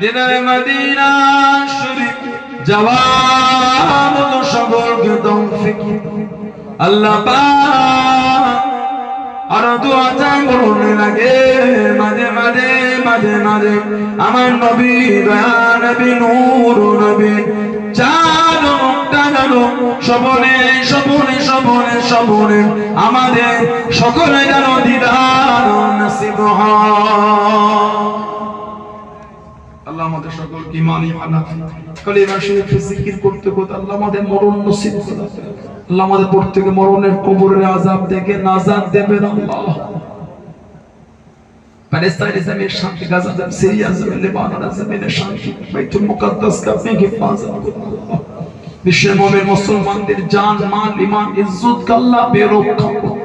দিনের মদিনা শরীফ যাওয়ার মতো সকলকে তৌফিক আল্লাহ পাক। আর দোয়া চাই করুন লাগে মাঝে মাঝে মাঝে মাঝে আমার নবী দয়া নবী নূর নবী চাঁদ জানো সবনে সবনে সবনে সবনে আমাদের সকলে যেন দিদার নসিব হয়। আল্লাহ আমাদের সকলকে ঈমান ইমানাত কালিমা শরীফ জিকির করতে করতে আল্লাহ আমাদের মরণ নসিব করুন। আল্লাহ আমাদের প্রত্যেককে মরণের কবরের আযাব থেকে নাজাত দেবেন আল্লাহ। প্যালেস্টাইনের জমিনের শান্তি, গাজা জমিন, সিরিয়া জমিন, লেবাননের জমিনের শান্তি, বাইতুল মুকাদ্দাসকে আপনি হেফাজত করুন আল্লাহ। বিশ্বের মুমিন মুসলমানদের জান মাল ঈমান ইজ্জতকে আল্লাহ বেরক্ষা করুন।